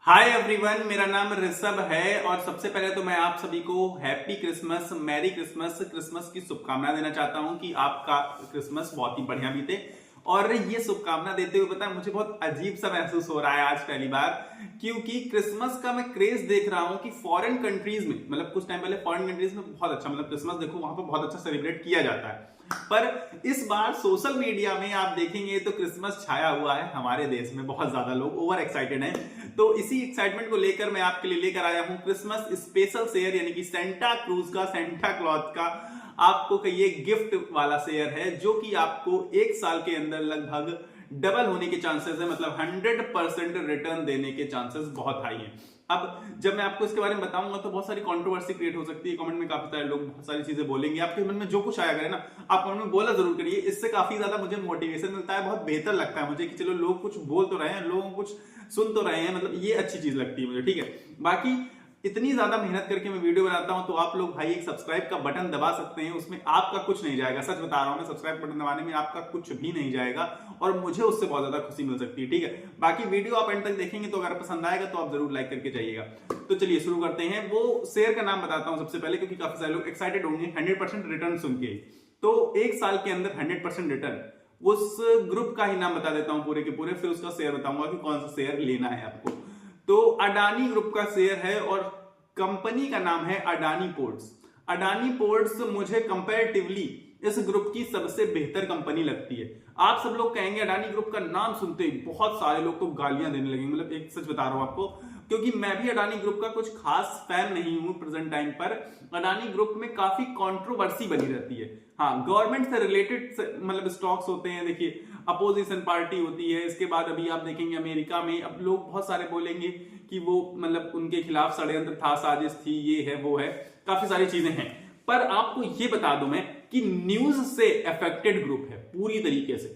Hi everyone, मेरा नाम ऋषभ है और सबसे पहले तो मैं आप सभी को happy Christmas, merry Christmas, Christmas की शुभकामना देना चाहता हूं कि आपका क्रिसमस बहुत ही बढ़िया बीते। और ये शुभकामना देते हुए पता है मुझे बहुत अजीब सा महसूस हो रहा है आज पहली बार, क्योंकि क्रिसमस का मैं क्रेज देख रहा हूं कि फॉरेन कंट्रीज में, मतलब कुछ टाइम पहले फॉरेन कंट्रीज में बहुत अच्छा, मतलब क्रिसमस देखो वहां पर बहुत अच्छा सेलिब्रेट किया जाता है। पर इस बार सोशल मीडिया में आप देखेंगे तो क्रिसमस छाया हुआ है हमारे देश में, बहुत ज्यादा लोग ओवर एक्साइटेड हैं। तो इसी एक्साइटमेंट को लेकर मैं आपके लिए लेकर आया हूं क्रिसमस स्पेशल शेयर, यानी कि सेंटा क्रूज का, सेंटा क्लॉथ का आपको कहिए गिफ्ट वाला शेयर है, जो कि आपको एक साल के अंदर लगभग डबल होने के चांसेस है, मतलब 100% रिटर्न देने के चांसेस बहुत हाई हैं। अब जब मैं आपको इसके बारे में बताऊंगा तो बहुत सारी कंट्रोवर्सी क्रिएट हो सकती है, कमेंट में काफी सारे लोग बहुत सारी चीजें बोलेंगे, आपके मन में जो कुछ आया करे ना आप कमेंट में बोला जरूर करिए। इससे काफी ज्यादा मुझे मोटिवेशन मिलता है, बहुत बेहतर लगता है मुझे कि चलो लोग कुछ बोल तो रहे हैं, लोग कुछ सुन तो रहे हैं, मतलब ये अच्छी चीज लगती है मुझे। ठीक है, बाकी इतनी ज्यादा मेहनत करके मैं वीडियो बनाता हूं तो आप लोग भाई एक सब्सक्राइब का बटन दबा सकते हैं, उसमें आपका कुछ नहीं जाएगा, सच बता रहा हूं मैं, सब्सक्राइब बटन दबाने में आपका कुछ भी नहीं जाएगा और मुझे उससे बहुत ज्यादा खुशी मिल सकती है। ठीक है, बाकी वीडियो आप एंड तक देखेंगे तो अगर पसंद आएगा तो आप जरूर लाइक करके जाइएगा। तो चलिए शुरू करते हैं। वो शेयर का नाम बताता हूं सबसे पहले, क्योंकि काफी सारे लोग एक्साइटेड होंगे 100% रिटर्न सुन के। तो एक साल के अंदर 100% रिटर्न, उस ग्रुप का ही नाम बता देता हूं पूरे के पूरे, फिर उसका शेयर बताऊंगा कि कौन सा शेयर लेना है आपको। तो अडानी ग्रुप का शेयर है और कंपनी का नाम है अडानी पोर्ट्स। अडानी पोर्ट्स मुझे कंपैरेटिवली इस ग्रुप की सबसे बेहतर कंपनी लगती है। आप सब लोग कहेंगे, अडानी ग्रुप का नाम सुनते ही बहुत सारे लोग तो गालियां देने लगेंगे, मतलब एक सच बता रहा हूं आपको, क्योंकि मैं भी अडानी ग्रुप का कुछ खास फैन नहीं हूं प्रेजेंट टाइम पर। अडानी ग्रुप में काफी कंट्रोवर्सी बनी रहती है। हाँ, गवर्नमेंट से रिलेटेड मतलब स्टॉक्स होते हैं, देखिए अपोजिशन पार्टी होती है, इसके बाद अभी आप देखेंगे अमेरिका में अब लोग बहुत सारे बोलेंगे कि वो मतलब उनके खिलाफ षड्यंत्र था, साजिश थी, ये है वो है, काफी सारी चीजें हैं। पर आपको ये बता दूं मैं कि न्यूज से अफेक्टेड ग्रुप है पूरी तरीके से।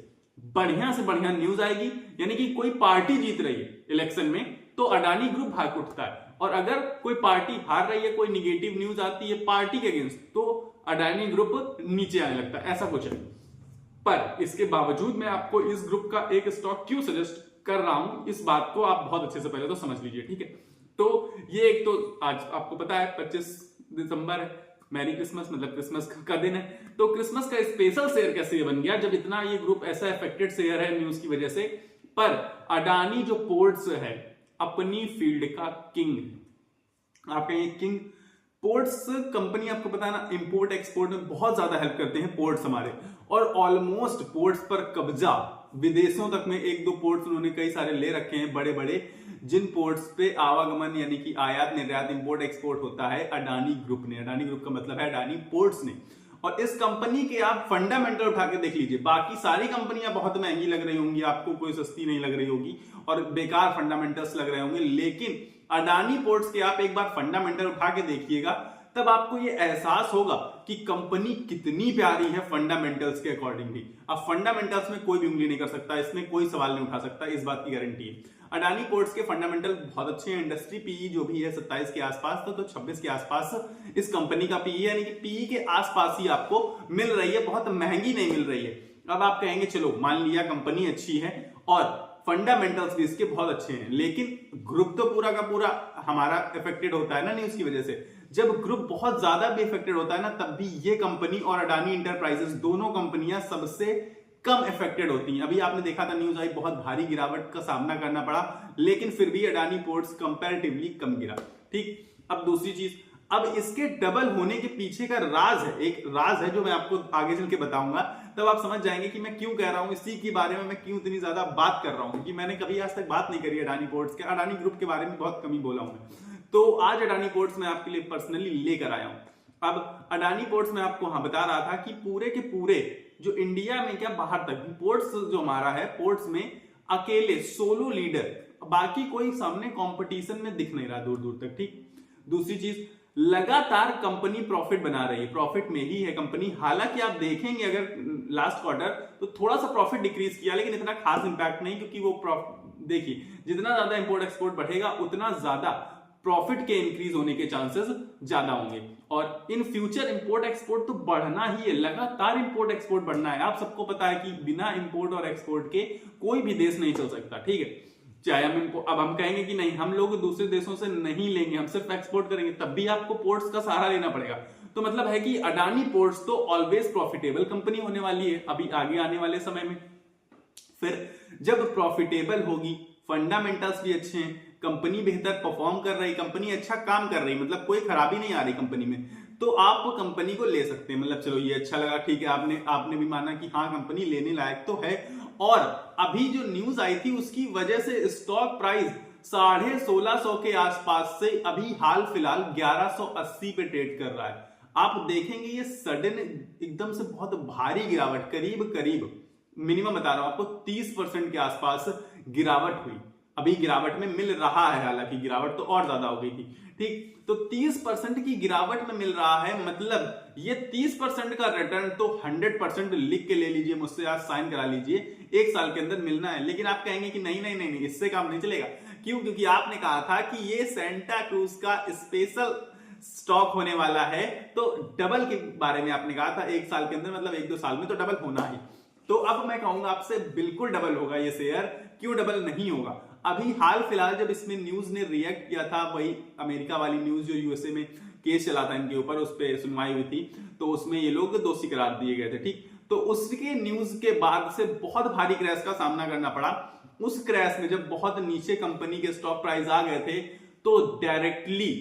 बढ़िया से बढ़िया न्यूज आएगी, यानी कि कोई पार्टी जीत रही है इलेक्शन में तो अडानी ग्रुप भाग उठता है, और अगर कोई पार्टी हार रही है, कोई निगेटिव न्यूज आती है पार्टी के अगेंस्ट, तो अडानी ग्रुप नीचे आने लगता है, ऐसा कुछ है। पर इसके बावजूद मैं आपको इस ग्रुप का एक स्टॉक क्यों सजेस्ट कर रहा हूं, इस बात को आप बहुत अच्छे से पहले तो समझ लीजिए। ठीक है, तो ये एक तो आज आपको पता है 25 दिसंबर है, मैरी क्रिसमस, मतलब क्रिसमस का दिन है। तो क्रिसमस का स्पेशल शेयर कैसे बन गया जब इतना ये ग्रुप ऐसा अफेक्टेड शेयर है न्यूज की वजह से। पर अडानी जो पोर्ट्स है अपनी फील्ड का किंग, आप कहेंगे किंग, पोर्ट्स कंपनी आपको पता है ना, इंपोर्ट एक्सपोर्ट में बहुत ज्यादा हेल्प करते हैं पोर्ट्स हमारे, और ऑलमोस्ट पोर्ट्स पर कब्जा विदेशों तक में, एक दो पोर्ट्स उन्होंने कई सारे ले रखे हैं बड़े बड़े, जिन पोर्ट्स पे आवागमन यानी कि आयात निर्यात इंपोर्ट एक्सपोर्ट होता है अडानी ग्रुप ने। अडानी ग्रुप का मतलब है अडानी पोर्ट्स ने। और इस कंपनी के आप फंडामेंटल उठा के देख लीजिए, बाकी सारी कंपनियां बहुत महंगी लग रही होंगी आपको, कोई सस्ती नहीं लग रही होगी और बेकार फंडामेंटल्स लग रहे होंगे, लेकिन अडानी पोर्ट्स के आप एक बार फंडामेंटल उठा के देखिएगा, तब आपको ये एहसास होगा कि कंपनी कितनी प्यारी है फंडामेंटल्स के अकॉर्डिंग भी। अब फंडामेंटल्स में कोई भी उंगली नहीं कर सकता, इसमें कोई सवाल नहीं उठा सकता, इस बात की गारंटी है। अडानी पोर्ट्स के फंडामेंटल बहुत अच्छे हैं। इंडस्ट्री पीई जो भी है 27 के आसपास, तो 26 के आसपास इस कंपनी का पीई, यानी कि पीई के आसपास ही आपको मिल रही है, बहुत महंगी नहीं मिल रही है। अब आप कहेंगे चलो मान लिया कंपनी अच्छी है और फंडामेंटल्स भी इसके बहुत अच्छे हैं, लेकिन ग्रुप तो पूरा का पूरा हमारा इफेक्टेड होता है ना न्यूज की वजह से। जब ग्रुप बहुत ज्यादा भी इफेक्टेड होता है ना, तब भी ये कंपनी और अडानी इंटरप्राइजेस दोनों कंपनियां सबसे कम इफेक्टेड होती हैं। अभी आपने देखा था न्यूज आई, बहुत भारी गिरावट का सामना करना पड़ा, लेकिन फिर भी अडानी पोर्ट्स कंपैरेटिवली कम गिरा। ठीक, अब दूसरी चीज, अब इसके डबल होने के पीछे का राज है, एक राज है जो मैं आपको आगे चल के बताऊंगा, तब आप समझ जाएंगे कि मैं क्यों कह रहा हूं, इसी के बारे में मैं क्यों इतनी ज्यादा बात कर रहा हूं, क्योंकि मैंने कभी आज तक बात नहीं करी अडानी पोर्ट्स के, अडानी ग्रुप के बारे में बहुत कम ही बोला हूं मैं। तो आज अडानी पोर्ट्स मैं आपके लिए पर्सनली लेकर आया हूं। अब अडानी पोर्ट्स में आपको बता रहा था कि पूरे के पूरे जो इंडिया में क्या बाहर तक पोर्ट्स जो हमारा है, पोर्ट्स में अकेले सोलो लीडर, बाकी कोई सामने कंपटीशन में दिख नहीं रहा दूर दूर तक। ठीक, दूसरी चीज, लगातार कंपनी प्रॉफिट बना रही है, प्रॉफिट में ही है कंपनी। हालांकि आप देखेंगे अगर लास्ट क्वार्टर तो थोड़ा सा प्रॉफिट डिक्रीज किया, लेकिन इतना खास इंपैक्ट नहीं, क्योंकि वो देखिए जितना ज्यादा इंपोर्ट एक्सपोर्ट बढ़ेगा उतना ज्यादा प्रॉफिट के इंक्रीज होने के चांसेस ज्यादा होंगे, और इन फ्यूचर इंपोर्ट एक्सपोर्ट तो बढ़ना ही है, लगातार इंपोर्ट एक्सपोर्ट बढ़ना है। आप सबको पता है कि बिना इंपोर्ट और एक्सपोर्ट के कोई भी देश नहीं चल सकता। ठीक है, चाहे अब हम कहेंगे कि नहीं हम लोग दूसरे देशों से नहीं लेंगे, हम सिर्फ एक्सपोर्ट करेंगे, तब भी आपको पोर्ट्स का सहारा लेना पड़ेगा। तो मतलब है कि अडानी पोर्ट्स तो ऑलवेज प्रॉफिटेबल कंपनी होने वाली है अभी आगे आने वाले समय में। फिर जब प्रॉफिटेबल होगी, फंडामेंटल्स भी अच्छे हैं, कंपनी बेहतर परफॉर्म कर रही, कंपनी अच्छा काम कर रही, मतलब कोई खराबी नहीं आ रही कंपनी में, तो आप कंपनी को ले सकते हैं। मतलब चलो ये अच्छा लगा, ठीक है, आपने भी माना कि हाँ कंपनी लेने लायक तो है। और अभी जो न्यूज आई थी उसकी वजह से स्टॉक प्राइस 1650 के आसपास से अभी हाल फिलहाल 1180 पे ट्रेड कर रहा है। आप देखेंगे ये सडन एकदम से बहुत भारी गिरावट, करीब करीब मिनिमम बता रहा हूं आपको 30% के आसपास गिरावट हुई। अभी गिरावट में मिल रहा है, हालांकि गिरावट तो और ज्यादा हो गई थी, ठीक। तो 30% की गिरावट में मिल रहा है, मतलब ये 30% का रिटर्न तो 100% लिख के ले लीजिए मुझसे, आज साइन करा लीजिए, एक साल के अंदर मिलना है। लेकिन आप कहेंगे कि नहीं नहीं नहीं, नहीं इससे काम नहीं चलेगा। क्यों? क्योंकि आपने कहा था कि ये सेंटा क्रूज का स्पेशल स्टॉक होने वाला है, तो डबल के बारे में आपने कहा था एक साल के अंदर, मतलब 1-2 साल में तो डबल होना ही। तो अब मैं कहूंगा आपसे बिल्कुल डबल होगा ये शेयर। क्यों डबल नहीं होगा? अभी हाल फिलहाल जब इसमें न्यूज ने रिएक्ट किया था, वही अमेरिका वाली न्यूज जो यूएसए में केस चला था इनके ऊपर, उस पर सुनवाई हुई थी, तो उसमें ये लोग दोषी करार दिए गए थे, ठीक। तो उसके न्यूज के बाद से बहुत भारी क्रैश का सामना करना पड़ा। उस क्रैश में जब बहुत नीचे कंपनी के स्टॉक प्राइस आ गए थे, तो डायरेक्टली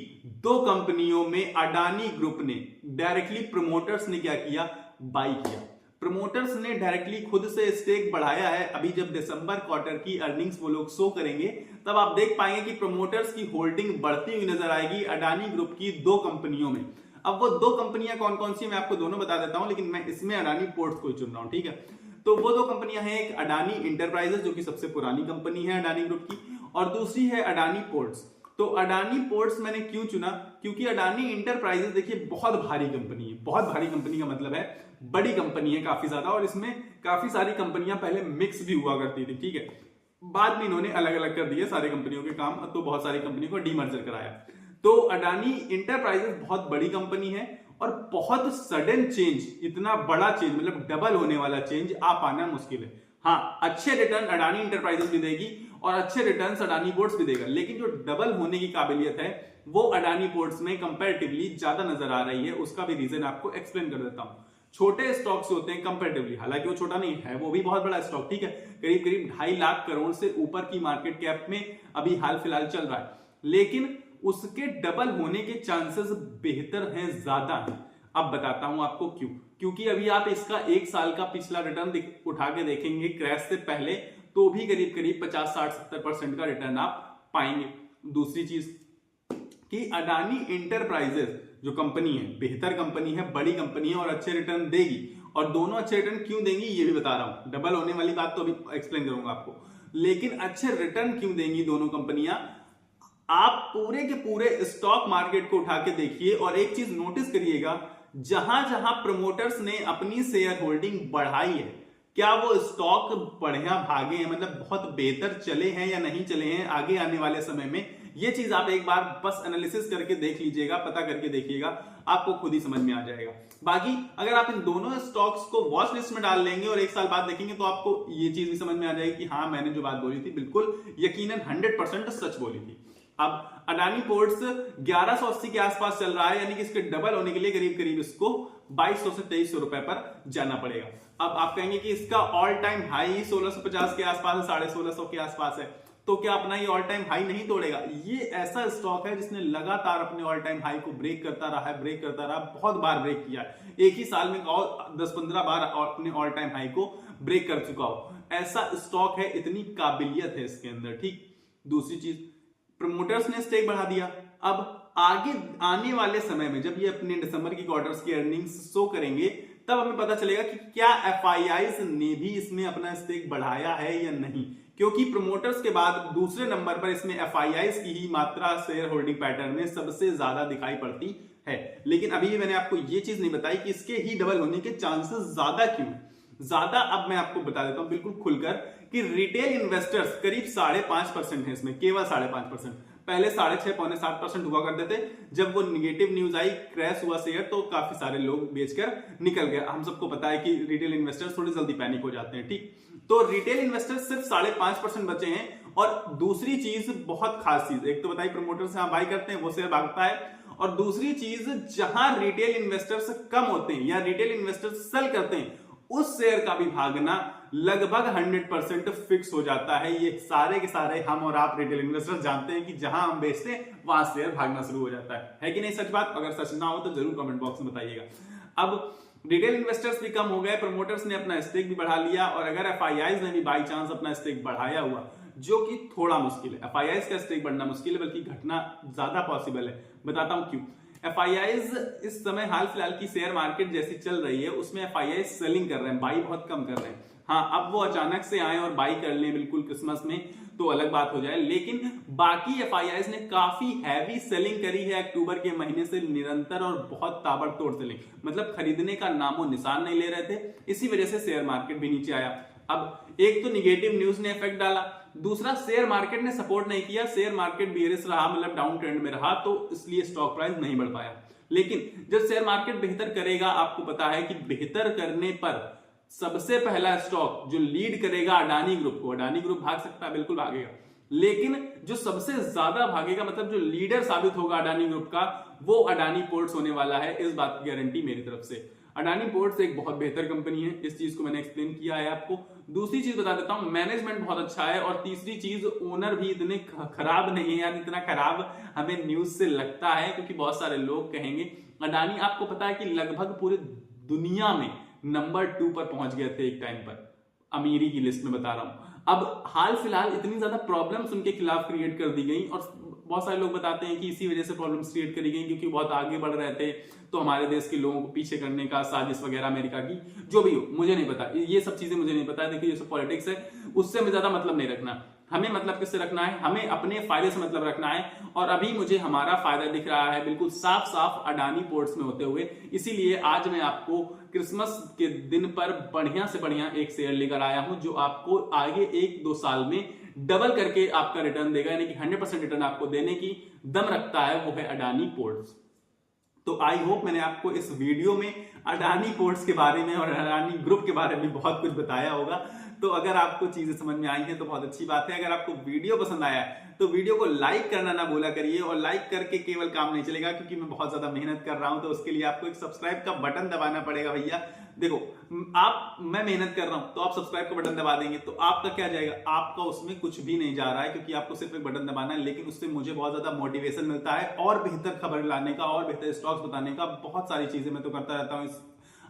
2 कंपनियों में अडानी ग्रुप ने डायरेक्टली, प्रमोटर्स ने क्या किया, बाई किया। प्रमोटर्स ने डायरेक्टली खुद से स्टेक बढ़ाया है। अभी जब दिसंबर क्वार्टर की अर्निंग्स वो लोग शो करेंगे, तब आप देख पाएंगे कि प्रमोटर्स की होल्डिंग बढ़ती हुई नजर आएगी अडानी ग्रुप की 2 कंपनियों में। अब वो 2 कंपनियां कौन कौन सी मैं आपको दोनों बता देता हूं, लेकिन मैं इसमें अडानी पोर्ट्स को चुन रहा हूं, ठीक है। तो वो 2 कंपनियां हैं, एक अडानी इंटरप्राइजेस जो कि सबसे पुरानी कंपनी है अडानी ग्रुप की, और दूसरी है अडानी पोर्ट्स। तो अडानी पोर्ट्स मैंने क्यों चुना? क्योंकि अडानी इंटरप्राइजेस देखिए बहुत भारी कंपनी है। बहुत भारी कंपनी का मतलब है बड़ी कंपनी है काफी ज्यादा, और इसमें काफी सारी कंपनियां पहले मिक्स भी हुआ करती थी, ठीक है। बाद में इन्होंने अलग अलग कर दिए सारी कंपनियों के काम, तो बहुत सारी कंपनियों को डीमर्जर कराया। तो अडानी इंटरप्राइजेस बहुत बड़ी कंपनी है, और बहुत सडन चेंज, इतना बड़ा चेंज, मतलब डबल होने वाला चेंज आ पाना मुश्किल है। हाँ, अच्छे रिटर्न अडानी इंटरप्राइजेस भी देगी और अच्छे रिटर्न अडानी पोर्ट्स भी देगा, लेकिन जो डबल होने की काबिलियत है वो अडानी पोर्ट्स में कंपैरेटिवली ज्यादा नजर आ रही है। उसका भी रीजन आपको एक्सप्लेन कर देता हूं। छोटे स्टॉक्स होते हैं कंपैरेटिवली, हालांकि वो छोटा नहीं है, वो भी बहुत बड़ा स्टॉक, ठीक है, करीब करीब 2.5 लाख करोड़ से ऊपर की मार्केट कैप में अभी हाल फिलहाल चल रहा है, लेकिन उसके डबल होने के चांसेस बेहतर हैं, ज्यादा है। अब बताता हूं आपको क्यों। क्योंकि अभी आप इसका 1 साल का पिछला रिटर्न उठा के देखेंगे क्रैश से पहले, तो भी करीब करीब 50-60-70% का रिटर्न आप पाएंगे। दूसरी चीज कि अडानी इंटरप्राइजेस जो कंपनी है, बेहतर कंपनी है, बड़ी कंपनी है और अच्छे रिटर्न देगी। और दोनों अच्छे रिटर्न क्यों देंगी ये भी बता रहा हूं, डबल होने वाली बात तो अभी एक्सप्लेन करूंगा आपको। लेकिन अच्छे रिटर्न क्यों देंगी दोनों कंपनियां, आप पूरे के पूरे स्टॉक मार्केट को उठा के देखिए और एक चीज नोटिस करिएगा, जहां जहां प्रमोटर्स ने अपनी शेयर होल्डिंग बढ़ाई है, क्या वो स्टॉक बढ़िया भागे हैं, मतलब बहुत बेहतर चले हैं या नहीं चले हैं आगे आने वाले समय में। ये चीज आप एक बार बस एनालिसिस करके देख लीजिएगा, पता करके देखिएगा, आपको खुद ही समझ में आ जाएगा। बाकी अगर आप इन दोनों स्टॉक्स को वॉच लिस्ट में डाल लेंगे और 1 साल बाद देखेंगे, तो आपको ये चीज भी समझ में आ जाएगी कि हाँ मैंने जो बात बोली थी बिल्कुल यकीनन 100% सच बोली थी। अब अडानी पोर्ट्स 1180 के आसपास चल रहा है, यानी कि इसके डबल होने के लिए करीब करीब इसको 2200 से 2300 रुपए पर जाना पड़ेगा। अब आप कहेंगे कि इसका ऑल टाइम हाई 1650 के आसपास है, 1650 के आसपास है, तो क्या अपना ये ऑल टाइम हाई नहीं तोड़ेगा? ये ऐसा स्टॉक है जिसने लगातार अपने ऑल टाइम हाई को ब्रेक करता रहा है, ब्रेक करता रहा, बहुत बार ब्रेक किया है, एक ही साल में 10-15 बार अपने ऑल टाइम हाई को ब्रेक कर चुका हो। ऐसा स्टॉक है, इतनी काबिलियत है इसके अंदर, ठीक। दूसरी चीज, प्रमोटर्स ने स्टेक बढ़ा दिया। अब आगे आने वाले समय में जब ये अपने दिसंबर की क्वार्टर्स की अर्निंग्स शो करेंगे, तब हमें पता चलेगा कि क्या एफआईआईज ने भी इसमें अपना स्टेक बढ़ाया है या नहीं, क्योंकि प्रमोटर्स के बाद दूसरे नंबर पर इसमें एफआईआईज की ही मात्रा शेयर होल्डिंग पैटर्न में सबसे ज्यादा दिखाई पड़ती है। लेकिन अभी मैंने आपको ये चीज नहीं बताई कि इसके ही डबल होने के चांसेस ज्यादा क्यों ज्यादा। अब मैं आपको बता देता हूं बिल्कुल खुलकर कि रिटेल इन्वेस्टर्स करीब 5.5% है इसमें, केवल 5.5%। पहले 6.5-7% हुआ करते थे। जब वो निगेटिव न्यूज आई, क्रैश हुआ शेयर, तो काफी सारे लोग बेचकर निकल गए। हम सबको पता है कि रिटेल इन्वेस्टर्स थोड़ी जल्दी पैनिक हो जाते हैं, ठीक। तो रिटेल इन्वेस्टर्स सिर्फ 5.5% बचे हैं। और दूसरी चीज, बहुत खास चीज, एक तो बताइए प्रमोटर से आप बाई करते हैं वो शेयर भागता है, और दूसरी चीज जहां रिटेल इन्वेस्टर्स कम होते हैं या रिटेल इन्वेस्टर्स सेल करते हैं उस शेयर का भी भागना लगभग 100% फिक्स हो जाता है। ये सारे के सारे हम और आप रिटेल इन्वेस्टर्स जानते हैं कि जहां हम बेचते हैं वहां शेयर भागना शुरू हो जाता है कि नहीं सच बात? अगर सच ना हो तो जरूर कमेंट बॉक्स में बताइएगा। अब रिटेल इन्वेस्टर्स भी कम हो गए, प्रमोटर्स ने अपना स्टेक भी बढ़ा लिया, और अगर एफआईआईज ने भी बाई चांस अपना स्टेक बढ़ाया हुआ, जो कि थोड़ा मुश्किल है, एफआईआईज का स्टेक बढ़ना मुश्किल है बल्कि घटना ज्यादा पॉसिबल है। बताता हूं क्यों। एफआईआईज इस समय हाल फिलहाल की शेयर मार्केट जैसी चल रही है उसमें एफआईआईज सेलिंग कर रहे हैं, बाई बहुत कम कर रहे हैं। हाँ, अब वो अचानक से आए और बाई कर लें बिल्कुल क्रिसमस में तो अलग बात हो जाए, लेकिन बाकी एफआईआईज ने काफी हैवी सेलिंग करी है अक्टूबर के महीने से निरंतर, और बहुत ताबड़तोड़ सेलिंग, मतलब खरीदने का नामो निशान नहीं ले रहे थे। इसी वजह से शेयर मार्केट भी नीचे आया। अब एक तो निगेटिव न्यूज ने इफेक्ट डाला, दूसरा शेयर मार्केट ने सपोर्ट नहीं किया, शेयर मार्केट बेयरिश रहा, मतलब डाउन ट्रेंड में रहा, तो इसलिए स्टॉक प्राइस नहीं बढ़ पाया। लेकिन जब शेयर मार्केट बेहतर करेगा, आपको पता है कि बेहतर करने पर सबसे पहला स्टॉक जो लीड करेगा अडानी ग्रुप को, अडानी ग्रुप भाग सकता है, बिल्कुल भागेगा, लेकिन जो सबसे ज्यादा भागेगा, मतलब जो लीडर साबित होगा अडानी ग्रुप का, वो अडानी पोर्ट्स होने वाला है। इस बात की गारंटी मेरी तरफ से। अडानी पोर्ट्स एक बहुत बेहतर कंपनी है, इस चीज को मैंने एक्सप्लेन किया है आपको। दूसरी चीज बता देता हूं, मैनेजमेंट बहुत अच्छा है, और तीसरी चीज ओनर भी इतने खराब नहीं है, यानी इतना खराब हमें न्यूज से लगता है, क्योंकि बहुत सारे लोग कहेंगे अडानी, आपको पता है कि लगभग पूरे दुनिया में नंबर 2 पर पहुंच गए थे एक टाइम पर, अमीरी की लिस्ट में बता रहा हूं। अब हाल फिलहाल इतनी ज्यादा प्रॉब्लम्स उनके खिलाफ क्रिएट कर दी गई, और बहुत सारे लोग बताते हैं कि इसी वजह से प्रॉब्लम्स क्रिएट करी गई क्योंकि बहुत आगे बढ़ रहे थे, तो हमारे देश के लोगों को पीछे करने का साजिश वगैरह अमेरिका की, जो भी हो मुझे नहीं पता, ये सब चीजें मुझे नहीं पता। देखिए ये सब पॉलिटिक्स है, उससे हमें ज्यादा मतलब नहीं रखना। हमें मतलब किससे रखना है? हमें अपने फायदे से मतलब रखना है, और अभी मुझे हमारा फायदा दिख रहा है बिल्कुल साफ साफ अडानी पोर्ट्स में होते हुए। इसीलिए आज मैं आपको क्रिसमस के दिन पर बढ़िया से बढ़िया एक शेयर लेकर आया हूं, जो आपको आगे 1-2 साल में डबल करके आपका रिटर्न देगा, यानी कि 100% रिटर्न आपको देने की दम रखता है, वो है अडानी पोर्ट्स। तो आई होप मैंने आपको इस वीडियो में अडानी पोर्ट्स के बारे में और अडानी ग्रुप के बारे में बहुत कुछ बताया होगा। तो अगर आपको चीजें समझ में आई हैं तो बहुत अच्छी बात है। अगर आपको वीडियो पसंद आया है तो वीडियो को लाइक करना ना भूला करिए, और लाइक करके केवल काम नहीं चलेगा, क्योंकि मैं बहुत ज्यादा मेहनत कर रहा हूं, तो उसके लिए आपको एक सब्सक्राइब का बटन दबाना पड़ेगा भैया। देखो मैं मेहनत कर रहा हूं तो आप सब्सक्राइब का बटन दबा देंगे तो आपका क्या जाएगा? आपका उसमें कुछ भी नहीं जा रहा है, क्योंकि आपको सिर्फ एक बटन दबाना है, लेकिन उससे मुझे बहुत ज्यादा मोटिवेशन मिलता है और बेहतर खबर लाने का और बेहतर स्टॉक्स बताने का। बहुत सारी चीजें मैं तो करता रहता हूं,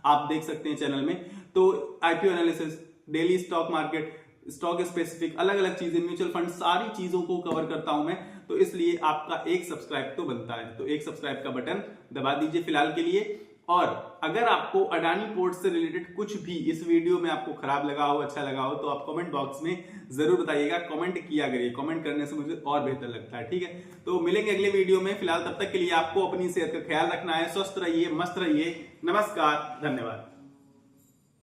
आप देख सकते हैं चैनल में। तो IPO analysis, daily stock market, stock specific, अलग अलग चीजें, म्यूचुअल फंड, सारी चीजों को कवर करता हूं मैं। तो इसलिए आपका एक सब्सक्राइब तो बनता है, तो एक सब्सक्राइब का बटन दबा दीजिए फिलहाल के लिए। और अगर आपको अडानी पोर्ट्स से रिलेटेड कुछ भी इस वीडियो में आपको खराब लगा हो, अच्छा लगा हो, तो आप कमेंट बॉक्स में जरूर बताइएगा, कमेंट किया करिए, कमेंट करने से मुझे और बेहतर लगता है, ठीक है। तो मिलेंगे अगले वीडियो में। फिलहाल तब तक के लिए आपको अपनी सेहत का ख्याल रखना है, स्वस्थ रहिए, मस्त रहिए। नमस्कार, धन्यवाद।